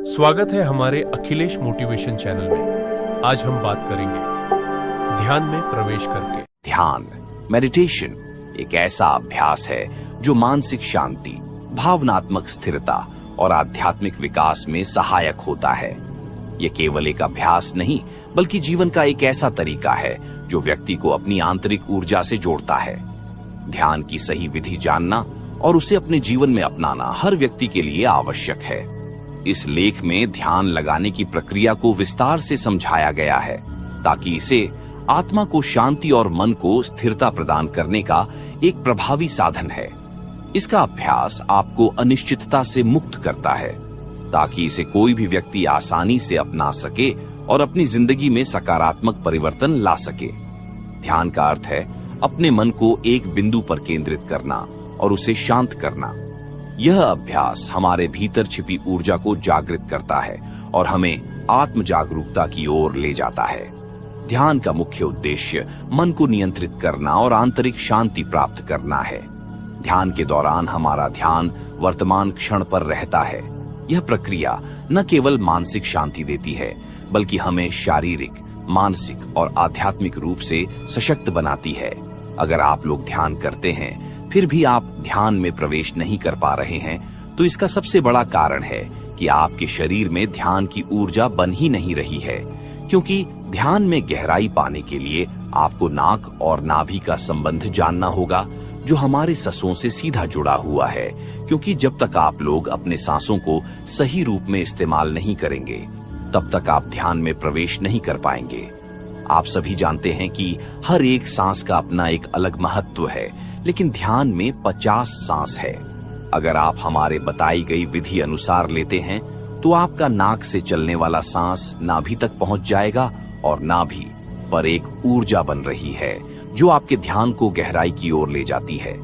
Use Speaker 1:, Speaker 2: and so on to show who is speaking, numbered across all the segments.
Speaker 1: स्वागत है हमारे अखिलेश मोटिवेशन चैनल में। आज हम बात करेंगे ध्यान में प्रवेश करके।
Speaker 2: ध्यान मेडिटेशन एक ऐसा अभ्यास है जो मानसिक शांति, भावनात्मक स्थिरता और आध्यात्मिक विकास में सहायक होता है। ये केवल एक अभ्यास नहीं बल्कि जीवन का एक ऐसा तरीका है जो व्यक्ति को अपनी आंतरिक ऊर्जा से जोड़ता है। ध्यान की सही विधि जानना और उसे अपने जीवन में अपनाना हर व्यक्ति के लिए आवश्यक है। इस लेख में ध्यान लगाने की प्रक्रिया को विस्तार से समझाया गया है ताकि इसे आत्मा को शांति और मन को स्थिरता प्रदान करने का एक प्रभावी साधन है। इसका अभ्यास आपको अनिश्चितता से मुक्त करता है ताकि इसे कोई भी व्यक्ति आसानी से अपना सके और अपनी जिंदगी में सकारात्मक परिवर्तन ला सके। ध्यान का अर्थ है अपने मन को एक बिंदु पर केंद्रित करना और उसे शांत करना। यह अभ्यास हमारे भीतर छिपी ऊर्जा को जागृत करता है और हमें आत्म जागरूकता की ओर ले जाता है। ध्यान का मुख्य उद्देश्य मन को नियंत्रित करना और आंतरिक शांति प्राप्त करना है। ध्यान के दौरान हमारा ध्यान वर्तमान क्षण पर रहता है। यह प्रक्रिया न केवल मानसिक शांति देती है बल्कि हमें शारीरिक, मानसिक और आध्यात्मिक रूप से सशक्त बनाती है। अगर आप लोग ध्यान करते हैं फिर भी आप ध्यान में प्रवेश नहीं कर पा रहे हैं तो इसका सबसे बड़ा कारण है कि आपके शरीर में ध्यान की ऊर्जा बन ही नहीं रही है। क्योंकि ध्यान में गहराई पाने के लिए आपको नाक और नाभि का संबंध जानना होगा जो हमारे सांसों से सीधा जुड़ा हुआ है। क्योंकि जब तक आप लोग अपने सांसों को सही रूप में इस्तेमाल नहीं करेंगे तब तक आप ध्यान में प्रवेश नहीं कर पाएंगे। आप सभी जानते हैं कि हर एक सांस का अपना एक अलग महत्व है, लेकिन ध्यान में 50 सांस है। अगर आप हमारे बताई गई विधि अनुसार लेते हैं तो आपका नाक से चलने वाला सांस नाभि तक पहुंच जाएगा और नाभि पर एक ऊर्जा बन रही है जो आपके ध्यान को गहराई की ओर ले जाती है।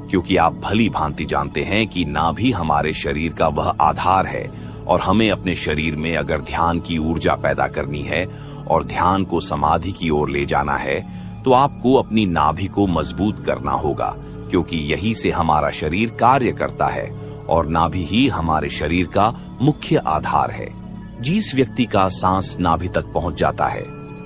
Speaker 2: क्योंकि आप भली भांति जानते हैं कि नाभि हमारे शरीर का वह आधार है और हमें अपने शरीर में अगर ध्यान की ऊर्जा पैदा करनी है और ध्यान को समाधि की ओर ले जाना है तो आपको अपनी नाभि को मजबूत करना होगा। क्योंकि यही से हमारा शरीर कार्य करता है और नाभि ही हमारे शरीर का मुख्य आधार है। जिस व्यक्ति का सांस नाभि तक पहुंच जाता है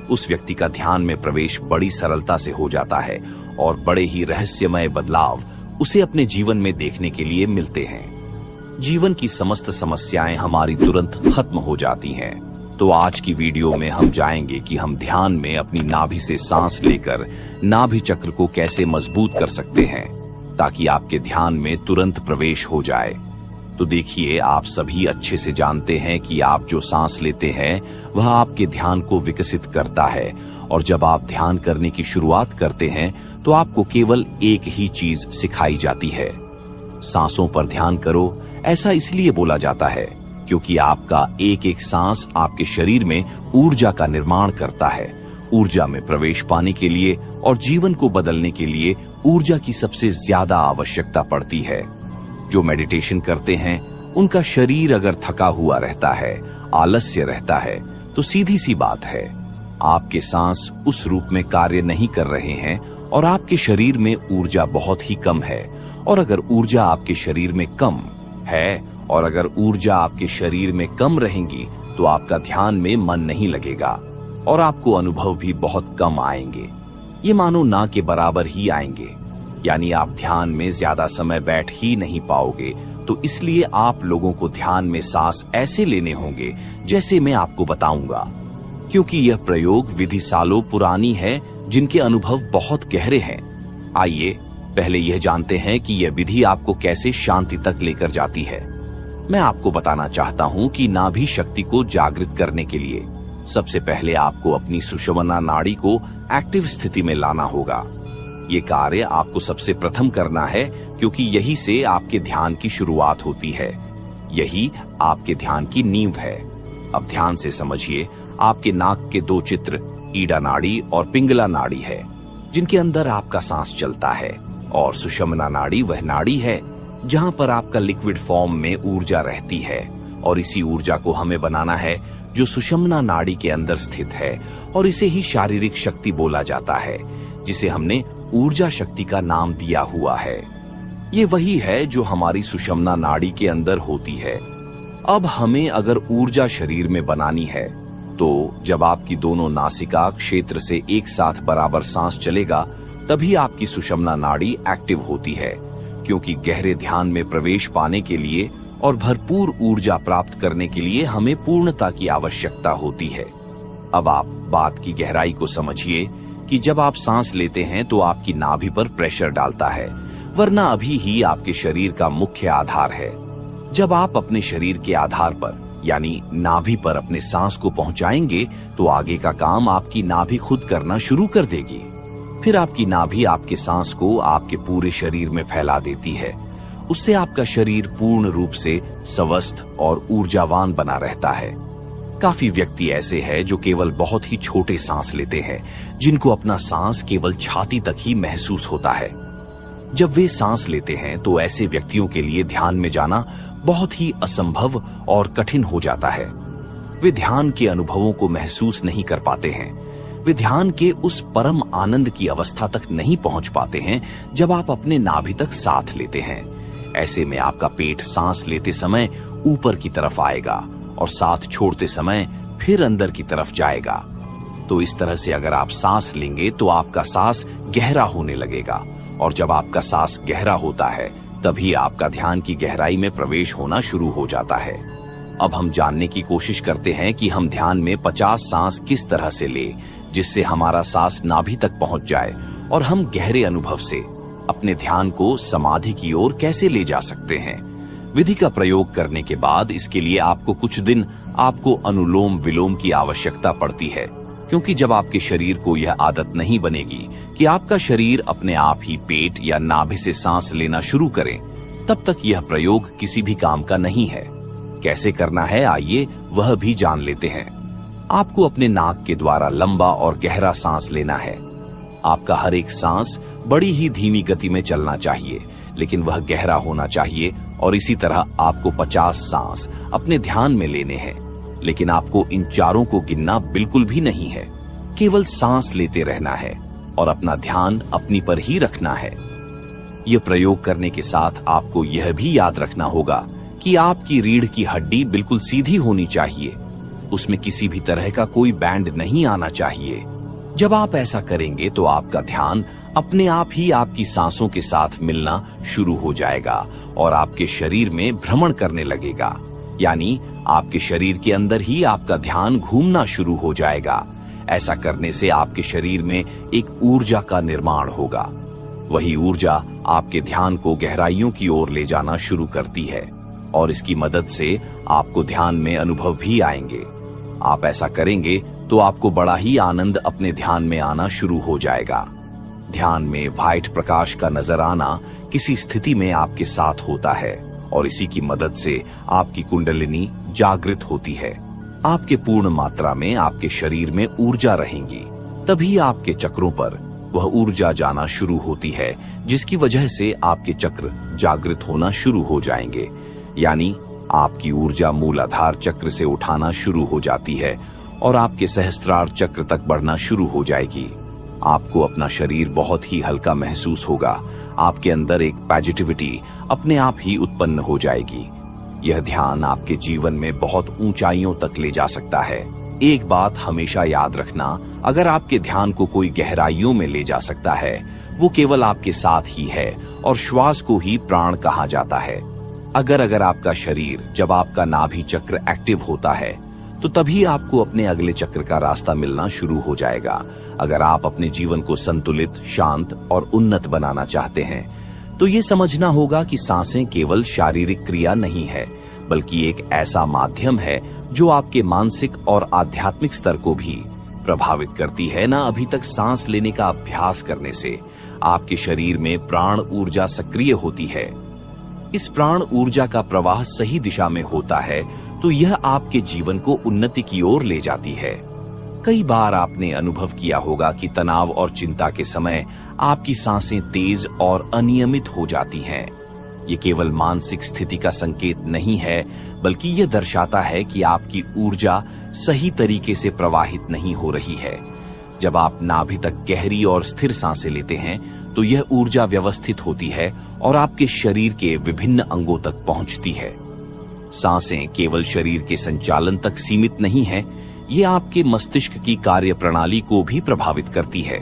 Speaker 2: उस व्यक्ति का ध्यान में प्रवेश बड़ी सरलता से हो जाता है और बड़े ही रहस्यमय बदलाव उसे अपने जीवन में देखने के लिए मिलते हैं। जीवन की समस्त समस्याएं हमारी तुरंत खत्म हो जाती हैं। तो आज की वीडियो में हम जाएंगे कि हम ध्यान में अपनी नाभि से सांस लेकर नाभि चक्र को कैसे मजबूत कर सकते हैं ताकि आपके ध्यान में तुरंत प्रवेश हो जाए। तो देखिए, आप सभी अच्छे से जानते हैं कि आप जो सांस लेते हैं वह आपके ध्यान को विकसित करता है और जब आप ध्यान करने की शुरुआत करते हैं तो आपको केवल एक ही चीज सिखाई जाती है, सांसों पर ध्यान करो। ऐसा इसलिए बोला जाता है क्योंकि आपका एक एक सांस आपके शरीर में ऊर्जा का निर्माण करता है। ऊर्जा में प्रवेश पाने के लिए और जीवन को बदलने के लिए ऊर्जा की सबसे ज्यादा आवश्यकता पड़ती है। जो मेडिटेशन करते हैं उनका शरीर अगर थका हुआ रहता है, आलस्य रहता है तो सीधी सी बात है आपके सांस उस रूप में कार्य नहीं कर रहे हैं और आपके शरीर में ऊर्जा बहुत ही कम है। और अगर ऊर्जा आपके शरीर में कम है और अगर ऊर्जा आपके शरीर में कम रहेगी तो आपका ध्यान में मन नहीं लगेगा और आपको अनुभव भी बहुत कम आएंगे। ये मानो ना के बराबर ही आएंगे, यानी आप ध्यान में ज्यादा समय बैठ ही नहीं पाओगे। तो इसलिए आप लोगों को ध्यान में सांस ऐसे लेने होंगे जैसे मैं आपको बताऊंगा। क्योंकि यह प्रयोग विधि सालों पुरानी है जिनके अनुभव बहुत गहरे हैं। आइए पहले यह जानते हैं कि यह विधि आपको कैसे शांति तक लेकर जाती है। मैं आपको बताना चाहता हूं कि नाभि शक्ति को जागृत करने के लिए सबसे पहले आपको अपनी सुषुम्ना नाड़ी को एक्टिव स्थिति में लाना होगा। ये कार्य आपको सबसे प्रथम करना है क्योंकि यही से आपके ध्यान की शुरुआत होती है। यही आपके ध्यान की नींव है। अब ध्यान से समझिए, आपके नाक के 2 चित्र ईडा नाड़ी और पिंगला नाड़ी है जिनके अंदर आपका सांस चलता है और सुषुम्ना नाड़ी वह नाड़ी है जहां पर आपका लिक्विड फॉर्म में ऊर्जा रहती है और इसी ऊर्जा को हमें बनाना है जो सुषुम्ना नाड़ी के अंदर स्थित है और इसे ही शारीरिक शक्ति बोला जाता है जिसे हमने ऊर्जा शक्ति का नाम दिया हुआ है। ये वही है जो हमारी सुषुम्ना नाड़ी के अंदर होती है। अब हमें अगर ऊर्जा शरीर में बनानी है तो जब आपकी दोनों नासिका क्षेत्र से एक साथ बराबर सांस चलेगा तभी आपकी सुषुम्ना नाड़ी एक्टिव होती है, क्योंकि गहरे ध्यान में प्रवेश पाने के लिए और भरपूर ऊर्जा प्राप्त करने के लिए हमें पूर्णता की आवश्यकता होती है। अब आप बात की गहराई को समझिए कि जब आप सांस लेते हैं तो आपकी नाभि पर प्रेशर डालता है, वरना अभी ही आपके शरीर का मुख्य आधार है। जब आप अपने शरीर के आधार पर यानी नाभि पर अपने सांस को पहुंचाएंगे तो आगे का काम आपकी नाभि खुद करना शुरू कर देगी। फिर आपकी नाभि आपके सांस को आपके पूरे शरीर में फैला देती है। उससे आपका शरीर पूर्ण रूप से स्वस्थ और ऊर्जावान बना रहता है। काफी व्यक्ति ऐसे हैं जो केवल बहुत ही छोटे सांस लेते हैं, जिनको अपना सांस केवल छाती तक ही महसूस होता है। जब वे सांस लेते हैं तो ऐसे व्यक्तियों के लिए ध्यान में जाना बहुत ही असंभव और कठिन हो जाता है। वे ध्यान के अनुभवों को महसूस नहीं कर पाते हैं। वे ध्यान के उस परम आनंद की अवस्था तक नहीं पहुंच पाते हैं जब आप अपने नाभि तक साथ लेते हैं। ऐसे में आपका पेट सांस लेते समय ऊपर की तरफ आएगा और साथ छोड़ते समय फिर अंदर की तरफ जाएगा। तो इस तरह से अगर आप सांस लेंगे तो आपका सांस गहरा होने लगेगा, और जब आपका सांस गहरा होता है तभी आपका ध्यान की गहराई में प्रवेश होना शुरू हो जाता है। अब हम जानने की कोशिश करते हैं कि हम ध्यान में 50 सांस किस तरह से ले जिससे हमारा सांस नाभि तक पहुंच जाए और हम गहरे अनुभव से अपने ध्यान को समाधि की ओर कैसे ले जा सकते हैं। विधि का प्रयोग करने के बाद इसके लिए आपको कुछ दिन आपको अनुलोम विलोम की आवश्यकता पड़ती है, क्योंकि जब आपके शरीर को यह आदत नहीं बनेगी कि आपका शरीर अपने आप ही पेट या नाभि से सांस लेना शुरू करे, तब तक यह प्रयोग किसी भी काम का नहीं है। कैसे करना है आइए वह भी जान लेते हैं। आपको अपने नाक के द्वारा लंबा और गहरा सांस लेना है। आपका हर एक सांस बड़ी ही धीमी गति में चलना चाहिए, लेकिन वह गहरा होना चाहिए, और इसी तरह आपको 50 सांस अपने ध्यान में लेने हैं। लेकिन आपको इन चारों को गिनना बिल्कुल भी नहीं है, केवल सांस लेते रहना है और अपना ध्यान अपनी पर ही रखना है। यह प्रयोग करने के साथ आपको यह भी याद रखना होगा कि आपकी रीढ़ की हड्डी बिल्कुल सीधी होनी चाहिए, उसमें किसी भी तरह का कोई बैंड नहीं आना चाहिए। जब आप ऐसा करेंगे तो आपका ध्यान अपने आप ही आपकी सांसों के साथ मिलना शुरू हो जाएगा और आपके शरीर में भ्रमण करने लगेगा, यानी आपके शरीर के अंदर ही आपका ध्यान घूमना शुरू हो जाएगा। ऐसा करने से आपके शरीर में एक ऊर्जा का निर्माण होगा। वही ऊर्जा आपके ध्यान को गहराइयों की ओर ले जाना शुरू करती है और इसकी मदद से आपको ध्यान में अनुभव भी आएंगे। आप ऐसा करेंगे तो आपको बड़ा ही आनंद अपने ध्यान में आना शुरू हो जाएगा। ध्यान में व्हाइट प्रकाश का नजर आना किसी स्थिति में आपके साथ होता है और इसी की मदद से आपकी कुंडलिनी जागृत होती है। आपके पूर्ण मात्रा में आपके शरीर में ऊर्जा रहेगी, तभी आपके चक्रों पर वह ऊर्जा जाना शुरू होती है, जिसकी वजह से आपके चक्र जागृत होना शुरू हो जाएंगे। यानी आपकी ऊर्जा मूलाधार चक्र से उठाना शुरू हो जाती है और आपके सहस्त्रार चक्र तक बढ़ना शुरू हो जाएगी। आपको अपना शरीर बहुत ही हल्का महसूस होगा। आपके अंदर एक पॉजिटिविटी अपने आप ही उत्पन्न हो जाएगी। यह ध्यान आपके जीवन में बहुत ऊंचाइयों तक ले जा सकता है। एक बात हमेशा याद रखना, अगर आपके ध्यान को कोई गहराइयों में ले जा सकता है, वो केवल आपके साथ ही है और श्वास को ही प्राण कहा जाता है। अगर आपका शरीर जब आपका नाभि चक्र एक्टिव होता है तो तभी आपको अपने अगले चक्र का रास्ता मिलना शुरू हो जाएगा। अगर आप अपने जीवन को संतुलित, शांत और उन्नत बनाना चाहते हैं तो ये समझना होगा कि सांसें केवल शारीरिक क्रिया नहीं है, बल्कि एक ऐसा माध्यम है जो आपके मानसिक और आध्यात्मिक स्तर को भी प्रभावित करती है। ना अभी तक सांस लेने का अभ्यास करने से आपके शरीर में प्राण ऊर्जा सक्रिय होती है। इस प्राण ऊर्जा का प्रवाह सही दिशा में होता है तो यह आपके जीवन को उन्नति की ओर ले जाती है। कई बार आपने अनुभव किया होगा कि तनाव और चिंता के समय आपकी सांसें तेज और अनियमित हो जाती हैं। ये केवल मानसिक स्थिति का संकेत नहीं है, बल्कि यह दर्शाता है कि आपकी ऊर्जा सही तरीके से प्रवाहित नहीं हो रही है। जब आप नाभि तक गहरी और स्थिर सांसें लेते हैं तो यह ऊर्जा व्यवस्थित होती है और आपके शरीर के विभिन्न अंगों तक पहुंचती है। सांसें केवल शरीर के संचालन तक सीमित नहीं है, ये आपके मस्तिष्क की कार्य प्रणाली को भी प्रभावित करती है।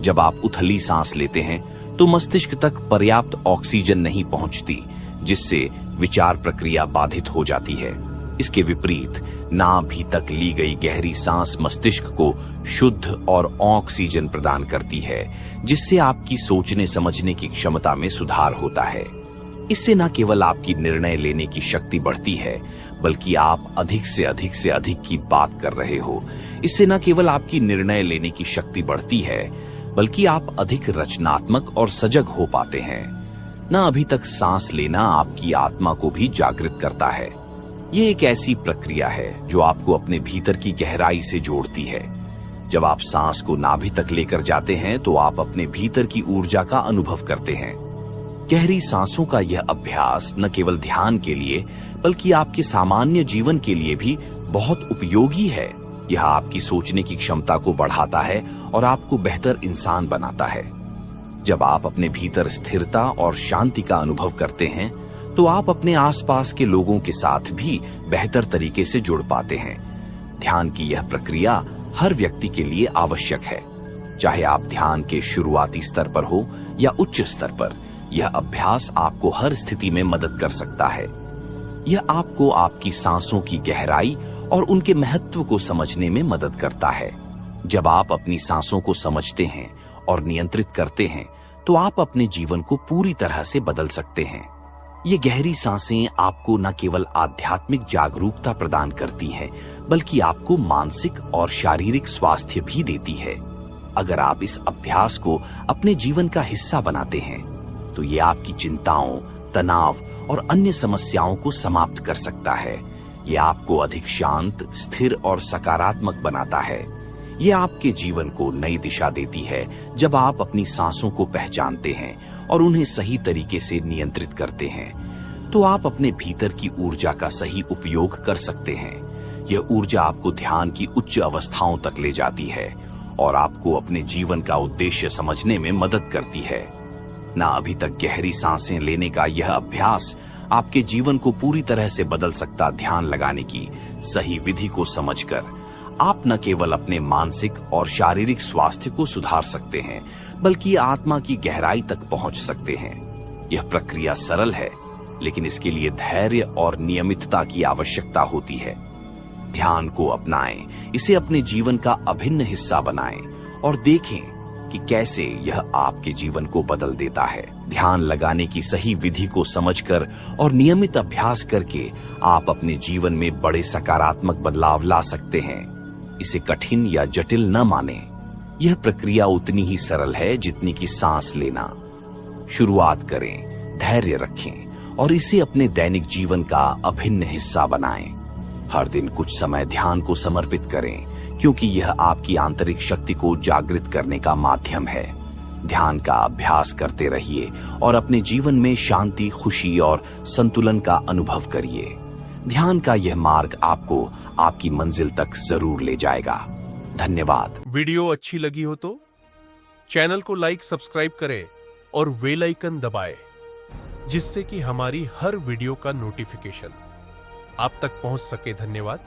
Speaker 2: जब आप उथली सांस लेते हैं तो मस्तिष्क तक पर्याप्त ऑक्सीजन नहीं पहुंचती, जिससे विचार प्रक्रिया बाधित हो जाती है। इसके विपरीत नाभि तक ली गई गहरी सांस मस्तिष्क को शुद्ध और ऑक्सीजन प्रदान करती है, जिससे आपकी सोचने समझने की क्षमता में सुधार होता है। इससे न केवल आपकी निर्णय लेने की शक्ति बढ़ती है, बल्कि आप अधिक से अधिक की बात कर रहे हो। इससे न केवल आपकी निर्णय लेने की शक्ति बढ़ती है, बल्कि आप अधिक रचनात्मक और सजग हो पाते हैं। न अभी तक सांस लेना आपकी आत्मा को भी जागृत करता है। ये एक ऐसी प्रक्रिया है जो आपको अपने भीतर की गहराई से जोड़ती है। जब आप सांस को नाभि तक लेकर जाते हैं तो आप अपने भीतर की ऊर्जा का अनुभव करते हैं। गहरी सांसों का यह अभ्यास न केवल ध्यान के लिए, बल्कि आपके सामान्य जीवन के लिए भी बहुत उपयोगी है। यह आपकी सोचने की क्षमता को बढ़ाता है और आपको बेहतर इंसान बनाता है। जब आप अपने भीतर स्थिरता और शांति का अनुभव करते हैं, तो आप अपने आसपास के लोगों के साथ भी बेहतर तरीके से जुड़ पाते हैं। ध्यान की यह प्रक्रिया हर व्यक्ति के लिए आवश्यक है, चाहे आप ध्यान के शुरुआती स्तर पर हो या उच्च स्तर पर। यह अभ्यास आपको हर स्थिति में मदद कर सकता है। यह आपको आपकी सांसों की गहराई और उनके महत्व को समझने में मदद करता है। जब आप अपनी सांसों को समझते हैं और नियंत्रित करते हैं, तो आप अपने जीवन को पूरी तरह से बदल सकते हैं। ये गहरी सांसें आपको न केवल आध्यात्मिक जागरूकता प्रदान करती हैं, बल्कि आपको मानसिक और शारीरिक स्वास्थ्य भी देती है। अगर आप इस अभ्यास को अपने जीवन का हिस्सा बनाते हैं, तो ये आपकी चिंताओं, तनाव और अन्य समस्याओं को समाप्त कर सकता है। ये आपको अधिक शांत, स्थिर और सकारात्मक बनाता है। ये आपके जीवन को नई दिशा देती है जब आप अपनी सांसों को पहचानते हैं और उन्हें सही तरीके से नियंत्रित करते हैं, तो आप अपने भीतर की ऊर्जा का सही उपयोग कर सकते हैं। यह ऊर्जा आपको ध्यान की उच्च अवस्थाओं तक ले जाती है और आपको अपने जीवन का उद्देश्य समझने में मदद करती है। ना अभी तक गहरी सांसें लेने का यह अभ्यास आपके जीवन को पूरी तरह से बदल सकता। ध्यान लगाने की सही विधि को समझकर आप न केवल अपने मानसिक और शारीरिक स्वास्थ्य को सुधार सकते हैं, बल्कि आत्मा की गहराई तक पहुंच सकते हैं। यह प्रक्रिया सरल है, लेकिन इसके लिए धैर्य और नियमितता की आवश्यकता होती है। ध्यान को अपनाएं, इसे अपने जीवन का अभिन्न हिस्सा बनाएं और देखें कि कैसे यह आपके जीवन को बदल देता है। ध्यान लगाने की सही विधि को समझकर और नियमित अभ्यास करके आप अपने जीवन में बड़े सकारात्मक बदलाव ला सकते हैं। इसे कठिन या जटिल न माने। यह प्रक्रिया उतनी ही सरल है जितनी कि सांस लेना। शुरुआत करें, धैर्य रखें और इसे अपने दैनिक जीवन का अभिन्न हिस्सा बनाएं। हर दिन कुछ समय ध्यान को समर्पित करें, क्योंकि यह आपकी आंतरिक शक्ति को जागृत करने का माध्यम है। ध्यान का अभ्यास करते रहिए और अपने जीवन में शांति, खुशी और संतुलन का अनुभव करिए। ध्यान का यह मार्ग आपको आपकी मंजिल तक जरूर ले जाएगा। धन्यवाद।
Speaker 1: वीडियो अच्छी लगी हो तो चैनल को लाइक, सब्सक्राइब करें और बेल आइकन दबाएं, जिससे कि हमारी हर वीडियो का नोटिफिकेशन आप तक पहुंच सके। धन्यवाद।